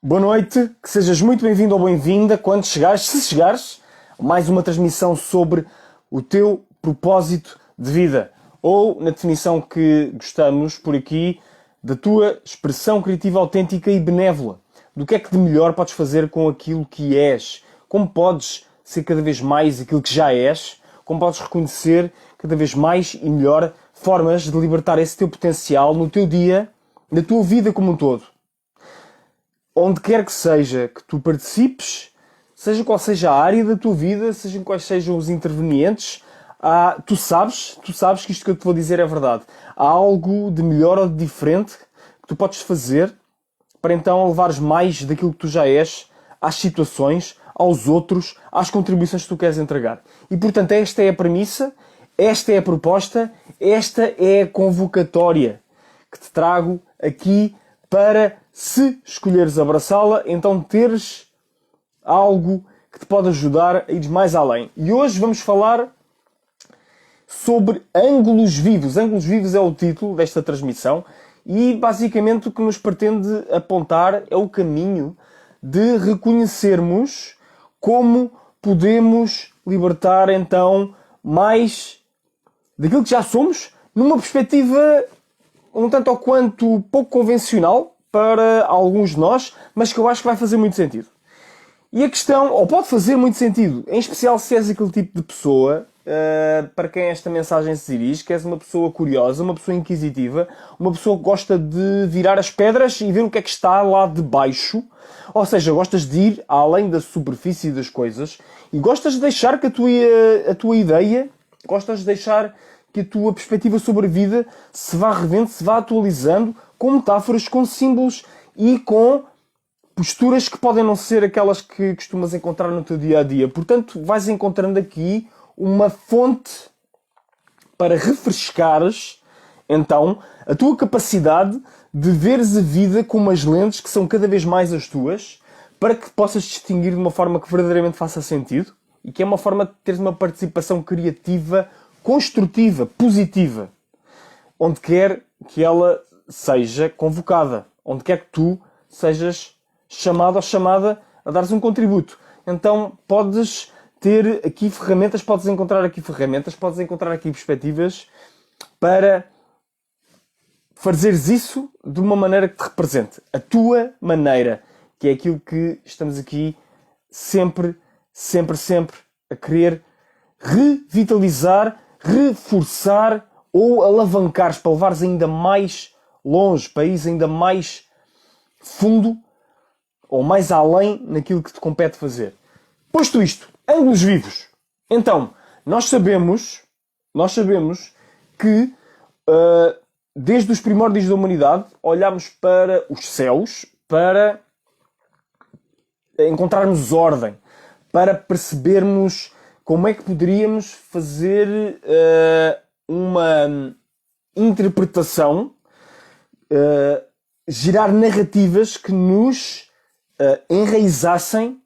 Boa noite, que sejas muito bem-vindo ou bem-vinda quando chegares, se chegares, a mais uma transmissão sobre o teu propósito de vida. Ou, na definição que gostamos por aqui, da tua expressão criativa autêntica e benévola. Do que é que de melhor podes fazer com aquilo que és. Como podes ser cada vez mais aquilo que já és. Como podes reconhecer cada vez mais e melhor formas de libertar esse teu potencial no teu dia, na tua vida como um todo. Onde quer que seja que tu participes, seja qual seja a área da tua vida, sejam quais sejam os intervenientes, tu sabes que isto que eu te vou dizer é verdade. Há algo de melhor ou de diferente que tu podes fazer para então levares mais daquilo que tu já és às situações, aos outros, às contribuições que tu queres entregar. E portanto esta é a premissa, esta é a proposta, esta é a convocatória que te trago aqui para, se escolheres abraçá-la, então teres algo que te pode ajudar a ir mais além. E hoje vamos falar sobre ângulos vivos. Ângulos vivos é o título desta transmissão e basicamente o que nos pretende apontar é o caminho de reconhecermos como podemos libertar então mais daquilo que já somos numa perspectiva um tanto ou quanto pouco convencional para alguns de nós, mas que eu acho que vai fazer muito sentido. E a questão, ou pode fazer muito sentido, em especial se és aquele tipo de pessoa para quem esta mensagem se dirige, que és uma pessoa curiosa, uma pessoa inquisitiva, uma pessoa que gosta de virar as pedras e ver o que é que está lá de baixo, ou seja, gostas de ir além da superfície das coisas e gostas de deixar que a tua ideia, gostas de deixar que a tua perspectiva sobre a vida se vá revendo, se vá atualizando com metáforas, com símbolos e com posturas que podem não ser aquelas que costumas encontrar no teu dia-a-dia. Portanto, vais encontrando aqui uma fonte para refrescares, então, a tua capacidade de veres a vida com umas lentes que são cada vez mais as tuas, para que possas distinguir de uma forma que verdadeiramente faça sentido e que é uma forma de teres uma participação criativa construtiva, positiva, onde quer que ela seja convocada, onde quer que tu sejas chamado ou chamada a dares um contributo. Então podes ter aqui ferramentas, podes encontrar aqui perspectivas para fazeres isso de uma maneira que te represente. A tua maneira, que é aquilo que estamos aqui sempre a querer revitalizar, reforçar ou alavancares para levares ainda mais longe, para ires ainda mais fundo ou mais além naquilo que te compete fazer. Posto isto, ângulos vivos. Então, nós sabemos que desde os primórdios da humanidade olhamos para os céus para encontrarmos ordem, para percebermos como é que poderíamos fazer uma interpretação, gerar narrativas que nos enraizassem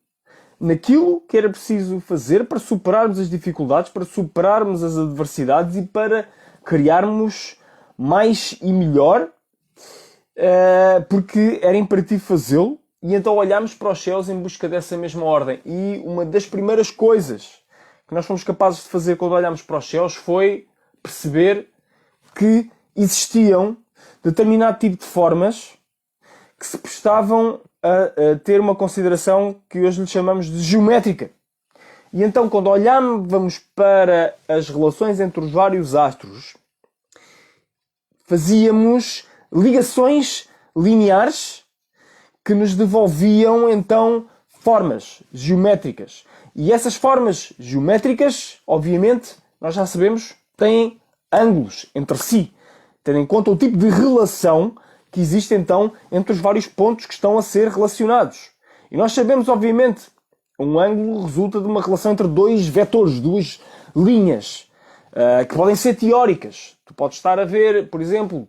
naquilo que era preciso fazer para superarmos as dificuldades, para superarmos as adversidades e para criarmos mais e melhor, porque era imperativo fazê-lo, e então olhámos para os céus em busca dessa mesma ordem. E uma das primeiras coisas que nós fomos capazes de fazer quando olhámos para os céus foi perceber que existiam determinado tipo de formas que se prestavam a ter uma consideração que hoje lhe chamamos de geométrica. E então, quando olhávamos para as relações entre os vários astros, fazíamos ligações lineares que nos devolviam, então, formas geométricas. E essas formas geométricas, obviamente, nós já sabemos, têm ângulos entre si, tendo em conta o tipo de relação que existe então entre os vários pontos que estão a ser relacionados. E nós sabemos, obviamente, um ângulo resulta de uma relação entre dois vetores, duas linhas, que podem ser teóricas. Tu podes estar a ver, por exemplo,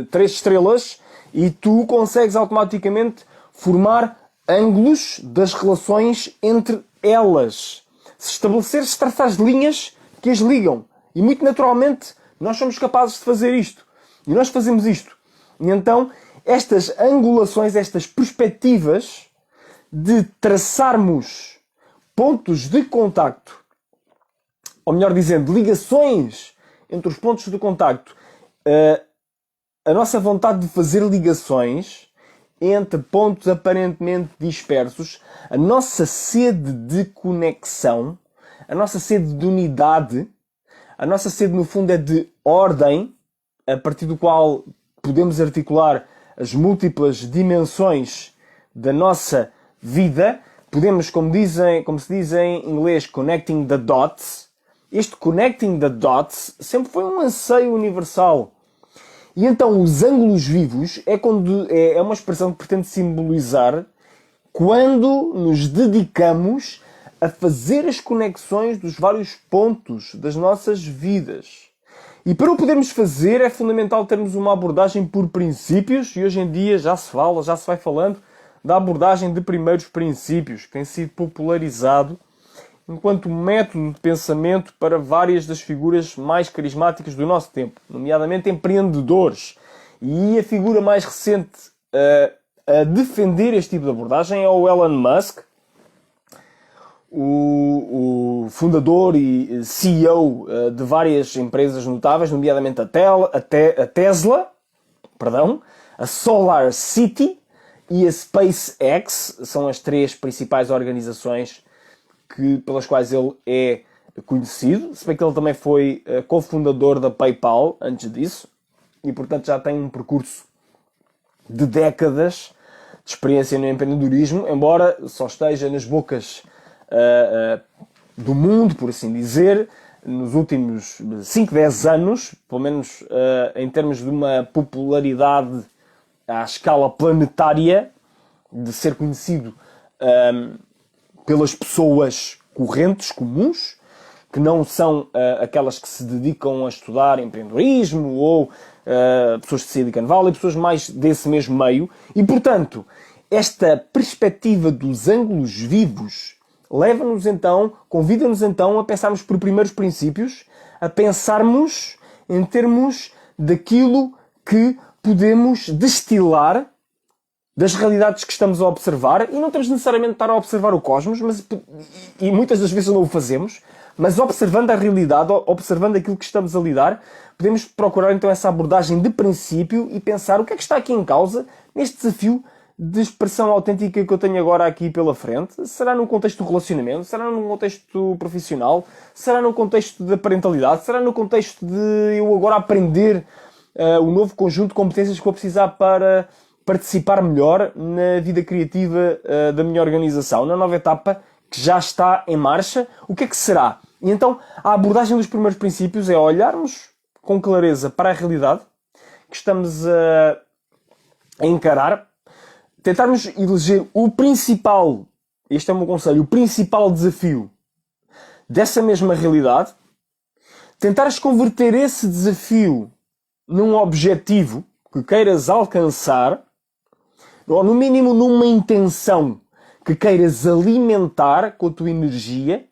3 estrelas e tu consegues automaticamente formar ângulos das relações entre elas. Se estabeleceres, traçares linhas que as ligam. E muito naturalmente nós somos capazes de fazer isto. E nós fazemos isto. E então estas angulações, estas perspectivas de traçarmos pontos de contacto, ou melhor dizendo, ligações entre os pontos de contacto, a nossa vontade de fazer ligações entre pontos aparentemente dispersos, a nossa sede de conexão, a nossa sede de unidade, a nossa sede no fundo é de ordem, a partir do qual podemos articular as múltiplas dimensões da nossa vida. Podemos, como se diz em inglês, connecting the dots. Este connecting the dots sempre foi um anseio universal. E então os ângulos vivos é uma expressão que pretende simbolizar quando nos dedicamos a fazer as conexões dos vários pontos das nossas vidas. E para o podermos fazer é fundamental termos uma abordagem por princípios, e hoje em dia já se vai falando da abordagem de primeiros princípios, que tem sido popularizado enquanto método de pensamento para várias das figuras mais carismáticas do nosso tempo, nomeadamente empreendedores. E a figura mais recente a defender este tipo de abordagem é o Elon Musk, o fundador e CEO de várias empresas notáveis, nomeadamente a Tesla, a SolarCity e a SpaceX. São as três principais organizações pelas quais ele é conhecido, se bem que ele também foi cofundador da PayPal antes disso, e portanto já tem um percurso de décadas de experiência no empreendedorismo, embora só esteja nas bocas do mundo, por assim dizer, nos últimos 5, 10 anos, pelo menos em termos de uma popularidade à escala planetária, de ser conhecido pelas pessoas correntes, comuns, que não são aquelas que se dedicam a estudar empreendedorismo ou pessoas de Silicon Valley, pessoas mais desse mesmo meio. E, portanto, esta perspectiva dos ângulos vivos convida-nos então a pensarmos por primeiros princípios, a pensarmos em termos daquilo que podemos destilar das realidades que estamos a observar, e não temos necessariamente de estar a observar o cosmos, e muitas das vezes não o fazemos, mas observando a realidade, observando aquilo que estamos a lidar, podemos procurar então essa abordagem de princípio e pensar o que é que está aqui em causa neste desafio de expressão autêntica que eu tenho agora aqui pela frente. Será num contexto de relacionamento? Será num contexto profissional? Será num contexto da parentalidade? Será no contexto de eu agora aprender o novo conjunto de competências que vou precisar para participar melhor na vida criativa da minha organização, na nova etapa que já está em marcha? O que é que será? E então a abordagem dos primeiros princípios é olharmos com clareza para a realidade que estamos a encarar, tentarmos eleger o principal, este é o meu conselho, o principal desafio dessa mesma realidade, tentares converter esse desafio num objetivo que queiras alcançar, ou no mínimo numa intenção que queiras alimentar com a tua energia,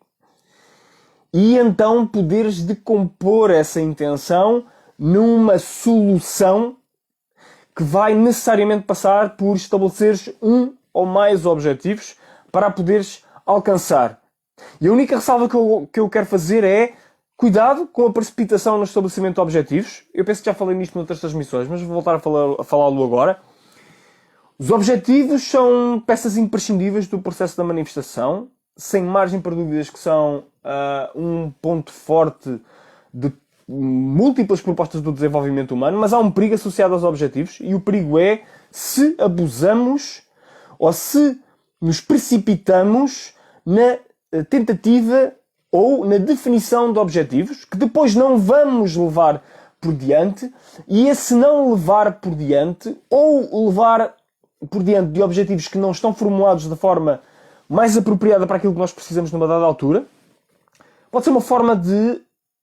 e então poderes decompor essa intenção numa solução que vai necessariamente passar por estabeleceres um ou mais objetivos para a poderes alcançar. E a única ressalva que eu quero fazer é cuidado com a precipitação no estabelecimento de objetivos. Eu penso que já falei nisto noutras transmissões, mas vou voltar a falá-lo agora. Os objetivos são peças imprescindíveis do processo da manifestação, sem margem para dúvidas que são um ponto forte de múltiplas propostas do desenvolvimento humano, mas há um perigo associado aos objetivos, e o perigo é se abusamos ou se nos precipitamos na tentativa ou na definição de objetivos que depois não vamos levar por diante, e esse não levar por diante ou levar por diante de objetivos que não estão formulados da forma mais apropriada para aquilo que nós precisamos numa dada altura, pode ser uma forma de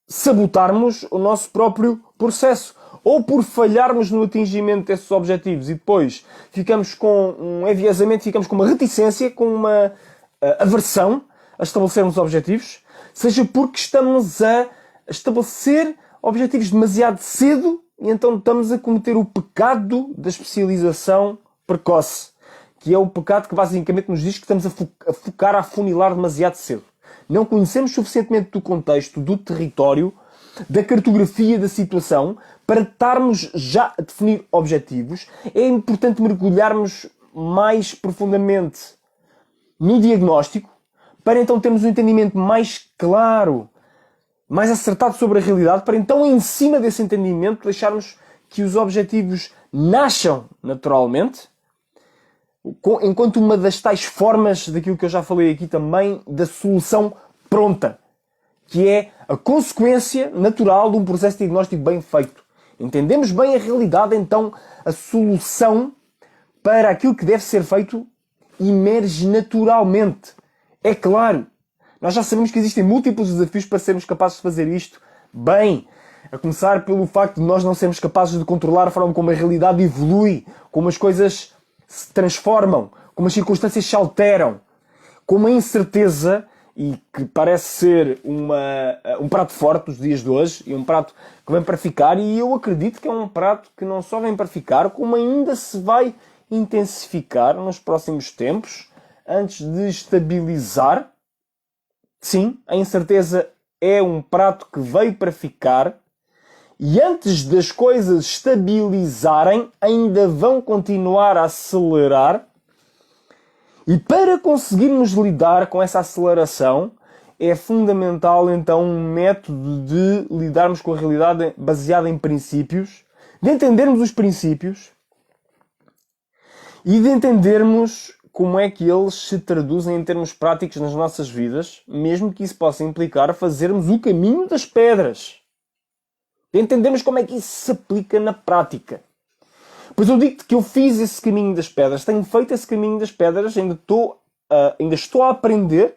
sabotarmos o nosso próprio processo, ou por falharmos no atingimento desses objetivos e depois ficamos com um enviesamento, ficamos com uma reticência, com uma aversão a estabelecermos objetivos, seja porque estamos a estabelecer objetivos demasiado cedo e então estamos a cometer o pecado da especialização precoce, que é o pecado que basicamente nos diz que estamos a focar, a afunilar demasiado cedo. Não conhecemos suficientemente do contexto, do território, da cartografia da situação, para estarmos já a definir objetivos. É importante mergulharmos mais profundamente no diagnóstico, para então termos um entendimento mais claro, mais acertado sobre a realidade, para então, em cima desse entendimento, deixarmos que os objetivos nasçam naturalmente, enquanto uma das tais formas daquilo que eu já falei aqui também, da solução pronta, que é a consequência natural de um processo diagnóstico bem feito. Entendemos bem a realidade, então a solução para aquilo que deve ser feito emerge naturalmente. É claro, nós já sabemos que existem múltiplos desafios para sermos capazes de fazer isto bem. A começar pelo facto de nós não sermos capazes de controlar a forma como a realidade evolui, como as coisas se transformam, como as circunstâncias se alteram, como a incerteza, e que parece ser um prato forte dos dias de hoje, e um prato que vem para ficar, e eu acredito que é um prato que não só vem para ficar, como ainda se vai intensificar nos próximos tempos, antes de estabilizar. Sim, a incerteza é um prato que veio para ficar, e antes das coisas estabilizarem, ainda vão continuar a acelerar. E para conseguirmos lidar com essa aceleração, é fundamental então um método de lidarmos com a realidade baseado em princípios, de entendermos os princípios e de entendermos como é que eles se traduzem em termos práticos nas nossas vidas, mesmo que isso possa implicar fazermos o caminho das pedras. De entendermos como é que isso se aplica na prática. Pois eu digo-te que eu fiz esse caminho das pedras, tenho feito esse caminho das pedras, ainda estou a aprender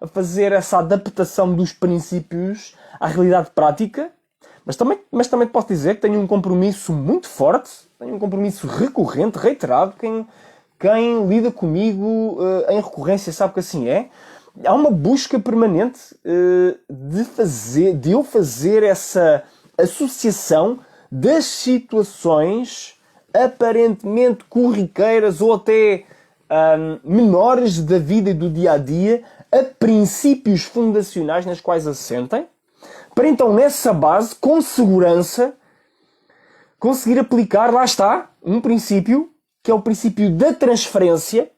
a fazer essa adaptação dos princípios à realidade prática, mas também posso dizer que tenho um compromisso muito forte, tenho um compromisso recorrente, reiterado. Quem lida comigo em recorrência sabe que assim é. Há uma busca permanente de eu fazer essa associação das situações aparentemente corriqueiras ou até menores da vida e do dia-a-dia a princípios fundacionais nas quais assentem, para então nessa base, com segurança, conseguir aplicar, lá está, um princípio, que é o princípio da transferência,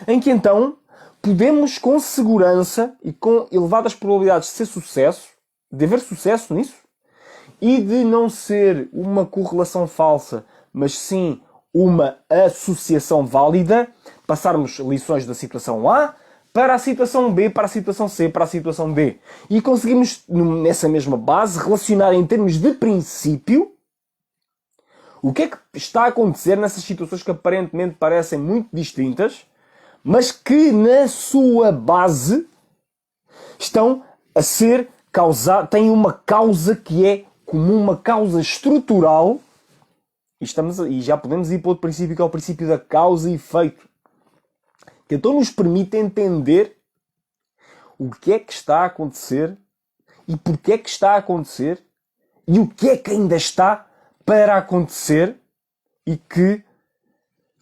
em que então podemos com segurança e com elevadas probabilidades de ser sucesso, de haver sucesso nisso, e de não ser uma correlação falsa, mas sim uma associação válida, passarmos lições da situação A para a situação B, para a situação C, para a situação D. E conseguimos, nessa mesma base, relacionar em termos de princípio o que é que está a acontecer nessas situações que aparentemente parecem muito distintas, mas que na sua base estão a ser causadas, têm uma causa que é como uma causa estrutural. E já podemos ir para outro princípio, que é o princípio da causa e efeito, que então nos permite entender o que é que está a acontecer e porquê é que está a acontecer e o que é que ainda está para acontecer e que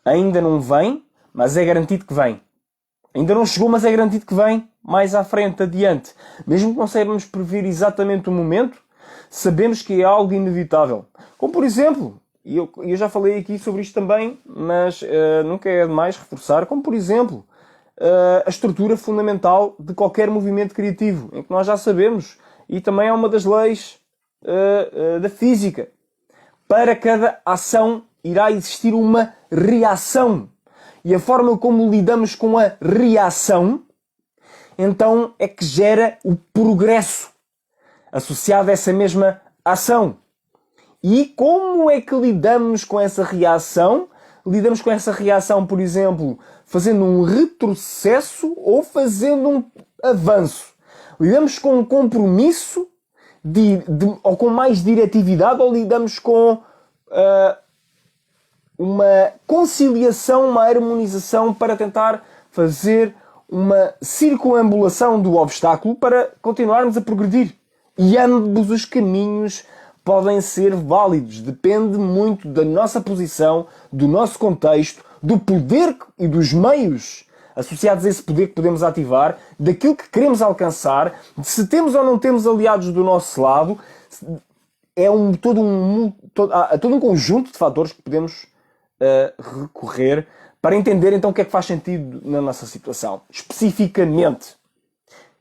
ainda não vem, mas é garantido que vem. Ainda não chegou, mas é garantido que vem mais à frente, adiante. Mesmo que não saibamos prever exatamente o momento, sabemos que é algo inevitável. Como por exemplo, e eu já falei aqui sobre isto também, mas nunca é demais reforçar, como por exemplo, a estrutura fundamental de qualquer movimento criativo, em que nós já sabemos, e também é uma das leis da física. Para cada ação irá existir uma reação. E a forma como lidamos com a reação, então, é que gera o progresso associado a essa mesma ação. E como é que lidamos com essa reação? Lidamos com essa reação, por exemplo, fazendo um retrocesso ou fazendo um avanço. Lidamos com um compromisso ou com mais diretividade, ou lidamos com uma conciliação, uma harmonização para tentar fazer uma circunambulação do obstáculo para continuarmos a progredir. E ambos os caminhos podem ser válidos. Depende muito da nossa posição, do nosso contexto, do poder e dos meios associados a esse poder que podemos ativar, daquilo que queremos alcançar, de se temos ou não temos aliados do nosso lado. É todo um conjunto de fatores que podemos recorrer para entender então o que é que faz sentido na nossa situação, especificamente.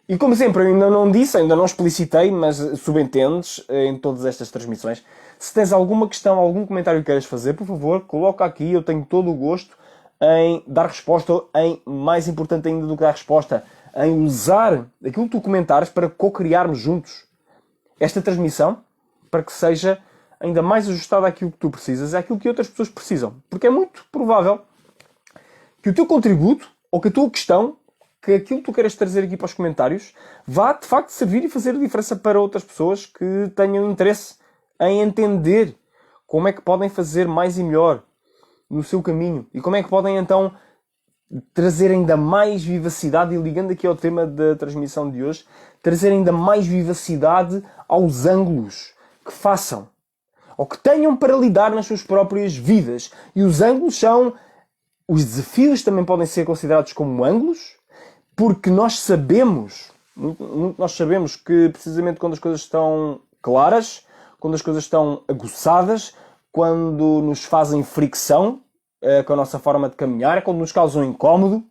E como sempre, eu ainda não disse, ainda não explicitei, mas subentendes em todas estas transmissões. Se tens alguma questão, algum comentário que queiras fazer, por favor, coloca aqui, eu tenho todo o gosto em dar resposta, em, mais importante ainda do que dar resposta, em usar aquilo que tu comentares para co-criarmos juntos esta transmissão, para que seja ainda mais ajustada àquilo que tu precisas, àquilo que outras pessoas precisam. Porque é muito provável que o teu contributo, ou que a tua questão, que aquilo que tu queres trazer aqui para os comentários, vá de facto servir e fazer a diferença para outras pessoas que tenham interesse em entender como é que podem fazer mais e melhor no seu caminho. E como é que podem então trazer ainda mais vivacidade, e ligando aqui ao tema da transmissão de hoje, trazer ainda mais vivacidade aos ângulos que façam, ou que tenham para lidar nas suas próprias vidas. E os ângulos são... Os desafios também podem ser considerados como ângulos, porque nós sabemos que precisamente quando as coisas estão claras, quando as coisas estão aguçadas, quando nos fazem fricção com a nossa forma de caminhar, quando nos causam incómodo,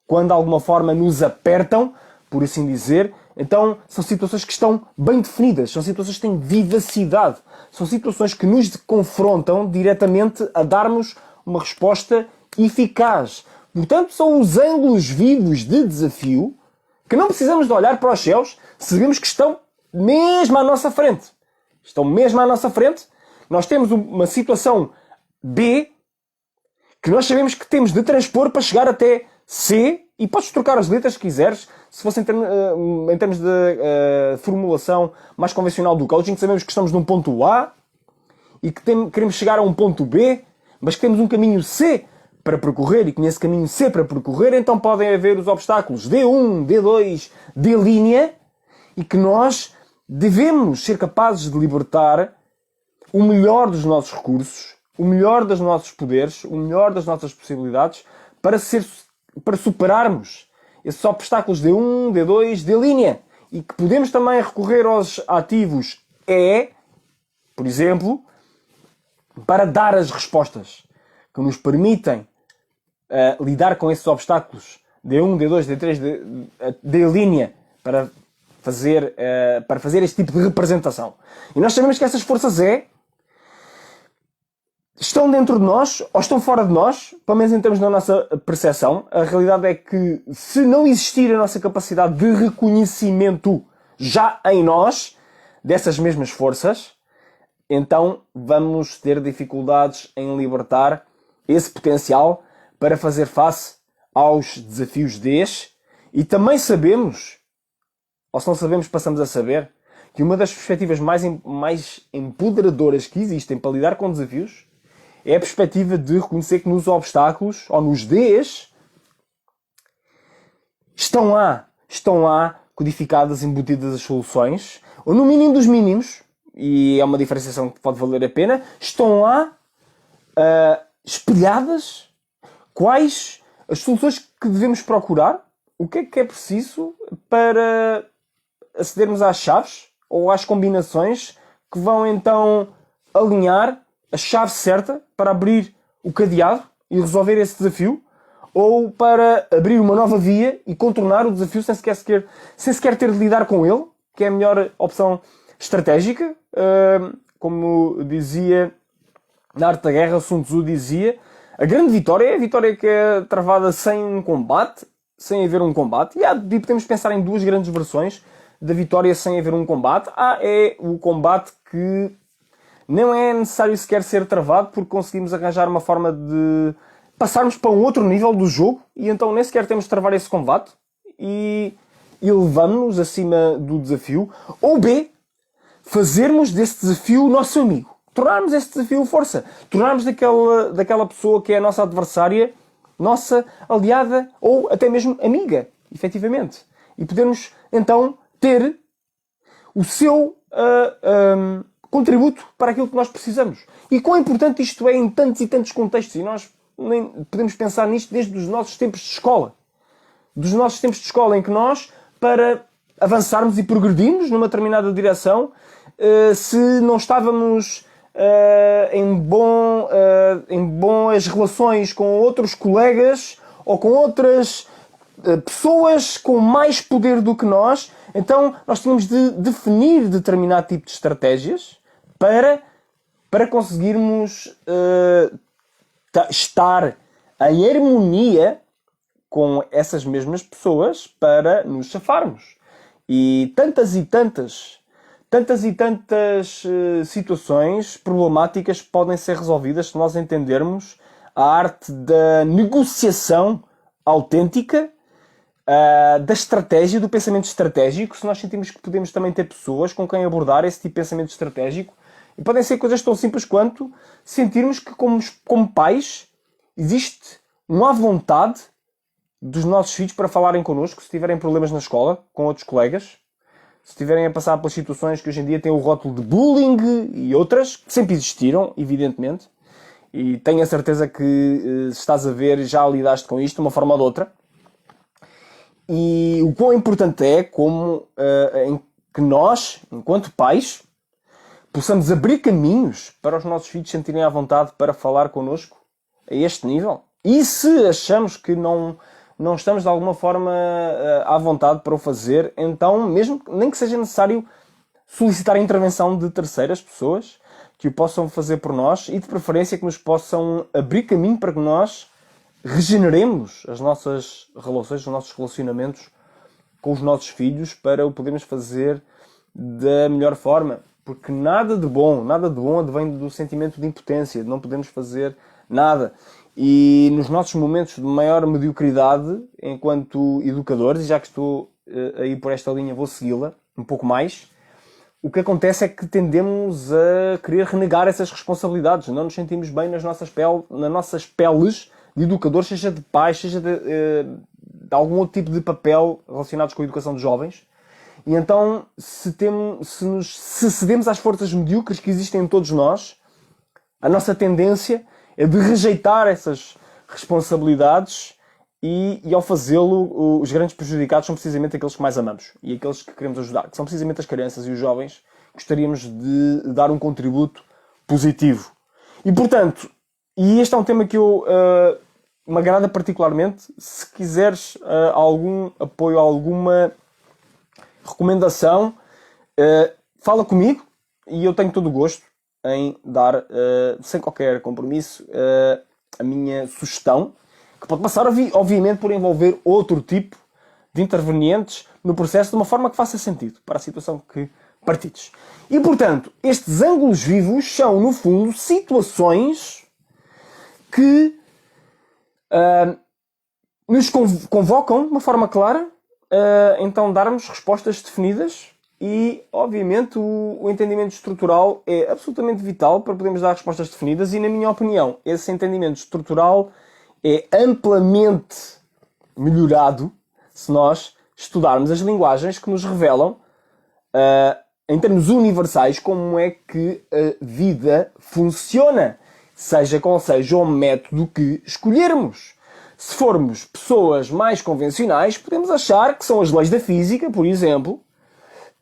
quando de alguma forma nos apertam, por assim dizer, então são situações que estão bem definidas, são situações que têm vivacidade, são situações que nos confrontam diretamente a darmos uma resposta eficaz. Portanto, são os ângulos vivos de desafio que não precisamos de olhar para os céus, sabemos que estão mesmo à nossa frente. Estão mesmo à nossa frente. Nós temos uma situação B que nós sabemos que temos de transpor para chegar até C, e podes trocar as letras que quiseres. Se fosse em termos de formulação mais convencional do coaching, sabemos que estamos num ponto A e que queremos chegar a um ponto B, mas que temos um caminho C para percorrer, e que nesse caminho C para percorrer, então podem haver os obstáculos D1, D2, D', e que nós devemos ser capazes de libertar o melhor dos nossos recursos, o melhor dos nossos poderes, o melhor das nossas possibilidades para superarmos esses obstáculos D1, D2, D', e que podemos também recorrer aos ativos E, por exemplo, para dar as respostas que nos permitem lidar com esses obstáculos D1, D2, D3, D', para fazer este tipo de representação. E nós sabemos que essas forças E estão dentro de nós ou estão fora de nós, pelo menos em termos da nossa percepção. A realidade é que, se não existir a nossa capacidade de reconhecimento já em nós dessas mesmas forças, então vamos ter dificuldades em libertar esse potencial para fazer face aos desafios deste. E também sabemos, ou se não sabemos, passamos a saber, que uma das perspectivas mais empoderadoras que existem para lidar com desafios é a perspectiva de reconhecer que nos obstáculos, ou nos Ds, estão lá codificadas, embutidas as soluções, ou no mínimo dos mínimos, e é uma diferenciação que pode valer a pena, estão lá espelhadas quais as soluções que devemos procurar, o que é preciso para acedermos às chaves ou às combinações que vão então alinhar a chave certa para abrir o cadeado e resolver esse desafio, ou para abrir uma nova via e contornar o desafio sem sequer ter de lidar com ele, que é a melhor opção estratégica. Como dizia na Arte da Guerra, Sun Tzu dizia, a grande vitória é a vitória que é travada sem um combate, sem haver um combate. E podemos pensar em duas grandes versões da vitória sem haver um combate. É o combate que não é necessário sequer ser travado, porque conseguimos arranjar uma forma de passarmos para um outro nível do jogo, e então nem sequer temos de travar esse combate e elevamos-nos acima do desafio. Ou B, fazermos desse desafio o nosso amigo. Tornarmos esse desafio força. Tornarmos daquela pessoa que é a nossa adversária, nossa aliada ou até mesmo amiga, efetivamente. E podermos então ter o seu contributo para aquilo que nós precisamos. E quão importante isto é em tantos e tantos contextos. E nós nem podemos pensar nisto desde os nossos tempos de escola. Dos nossos tempos de escola em que nós, para avançarmos e progredirmos numa determinada direção, se não estávamos em boas relações com outros colegas ou com outras pessoas com mais poder do que nós, então nós tínhamos de definir determinado tipo de estratégias para conseguirmos estar em harmonia com essas mesmas pessoas para nos chafarmos. E tantas situações problemáticas podem ser resolvidas se nós entendermos a arte da negociação autêntica, da estratégia, do pensamento estratégico, se nós sentimos que podemos também ter pessoas com quem abordar esse tipo de pensamento estratégico. E podem ser coisas tão simples quanto sentirmos que, como pais, existe uma vontade dos nossos filhos para falarem connosco se tiverem problemas na escola, com outros colegas, se estiverem a passar pelas situações que hoje em dia têm o rótulo de bullying e outras, que sempre existiram, evidentemente, e tenho a certeza que, se estás a ver, já lidaste com isto de uma forma ou de outra. E o quão importante é como que nós, enquanto pais, possamos abrir caminhos para os nossos filhos sentirem à vontade para falar connosco a este nível. E se achamos que não estamos de alguma forma à vontade para o fazer, então, mesmo nem que seja necessário solicitar a intervenção de terceiras pessoas que o possam fazer por nós e de preferência que nos possam abrir caminho para que nós regeneremos as nossas relações, os nossos relacionamentos com os nossos filhos para o podermos fazer da melhor forma. Porque nada de bom advém do sentimento de impotência, de não podermos fazer nada. E nos nossos momentos de maior mediocridade, enquanto educadores, e já que estou aí por esta linha, vou segui-la um pouco mais, o que acontece é que tendemos a querer renegar essas responsabilidades. Não nos sentimos bem nas nossas peles de educadores, seja de pais, seja de algum outro tipo de papel relacionados com a educação de jovens. E então, se cedemos às forças medíocres que existem em todos nós, a nossa tendência é de rejeitar essas responsabilidades e ao fazê-lo, os grandes prejudicados são precisamente aqueles que mais amamos e aqueles que queremos ajudar, que são precisamente as crianças e os jovens. Gostaríamos de dar um contributo positivo. E, portanto, e este é um tema que me agrada particularmente. Se quiseres algum apoio, alguma recomendação, fala comigo e eu tenho todo o gosto em dar, sem qualquer compromisso, a minha sugestão, que pode passar, obviamente, por envolver outro tipo de intervenientes no processo de uma forma que faça sentido para a situação que partilhes. E, portanto, estes ângulos vivos são, no fundo, situações que nos convocam de uma forma clara, então darmos respostas definidas e, obviamente, o entendimento estrutural é absolutamente vital para podermos dar respostas definidas e, na minha opinião, esse entendimento estrutural é amplamente melhorado se nós estudarmos as linguagens que nos revelam, em termos universais, como é que a vida funciona, seja qual seja o método que escolhermos. Se formos pessoas mais convencionais, podemos achar que são as leis da física, por exemplo,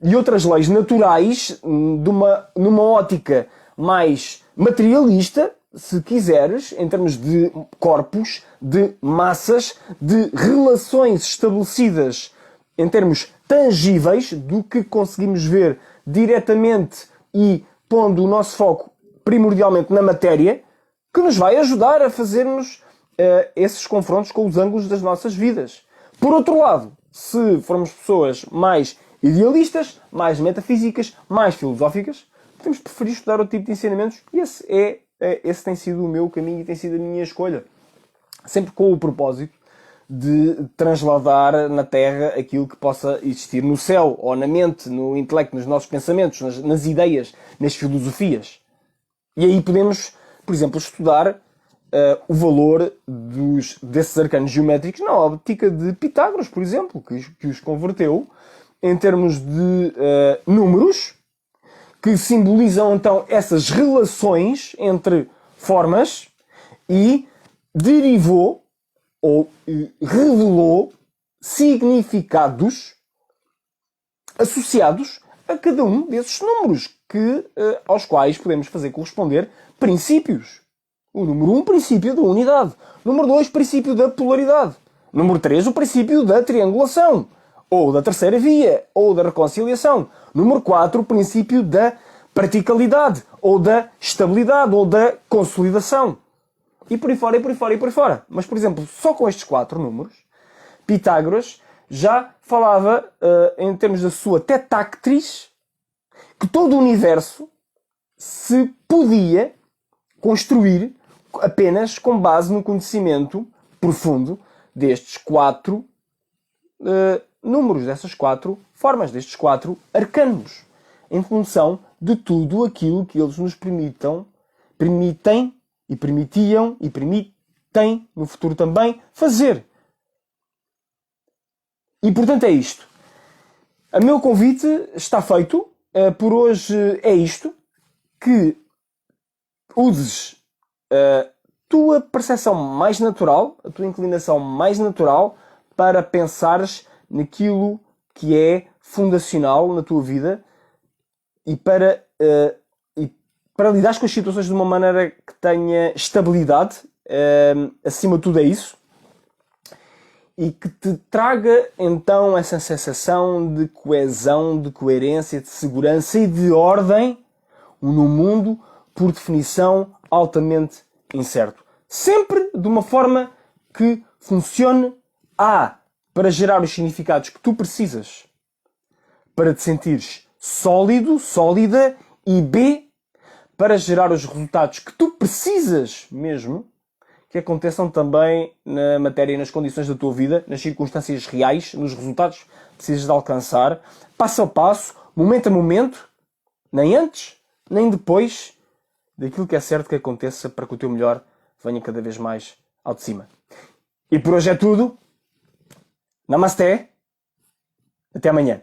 e outras leis naturais, numa ótica mais materialista, se quiseres, em termos de corpos, de massas, de relações estabelecidas em termos tangíveis, do que conseguimos ver diretamente e pondo o nosso foco primordialmente na matéria, que nos vai ajudar a fazermos esses confrontos com os ângulos das nossas vidas. Por outro lado, se formos pessoas mais idealistas, mais metafísicas, mais filosóficas, podemos preferir estudar outro tipo de ensinamentos e esse tem sido o meu caminho e tem sido a minha escolha. Sempre com o propósito de transladar na Terra aquilo que possa existir no céu, ou na mente, no intelecto, nos nossos pensamentos, nas ideias, nas filosofias. E aí podemos, por exemplo, estudar o valor desses arcanos geométricos na óptica de Pitágoras, por exemplo, que os converteu em termos de números que simbolizam então essas relações entre formas e derivou ou revelou significados associados a cada um desses números aos quais podemos fazer corresponder princípios. O número 1, princípio da unidade. Número 2, princípio da polaridade. Número 3, o princípio da triangulação, ou da terceira via, ou da reconciliação. Número 4, o princípio da praticalidade, ou da estabilidade, ou da consolidação. E por aí fora, e por aí fora, e por aí fora. Mas, por exemplo, só com estes 4 números, Pitágoras já falava, em termos da sua tetactris, que todo o universo se podia construir apenas com base no conhecimento profundo destes 4 números, dessas 4 formas, destes 4 arcanos, em função de tudo aquilo que eles nos permitem e permitiam e permitem no futuro também fazer. E portanto é isto. O meu convite está feito. Por hoje é isto. Que uses a tua percepção mais natural, a tua inclinação mais natural para pensares naquilo que é fundacional na tua vida e para lidares com as situações de uma maneira que tenha estabilidade, acima de tudo é isso, e que te traga então essa sensação de coesão, de coerência, de segurança e de ordem num mundo, por definição, altamente incerto. Sempre de uma forma que funcione A, para gerar os significados que tu precisas para te sentires sólido, sólida, e B, para gerar os resultados que tu precisas mesmo que aconteçam também na matéria e nas condições da tua vida, nas circunstâncias reais, nos resultados que precisas de alcançar, passo a passo, momento a momento, nem antes, nem depois daquilo que é certo que aconteça para que o teu melhor venha cada vez mais ao de cima. E por hoje é tudo. Namasté. Até amanhã.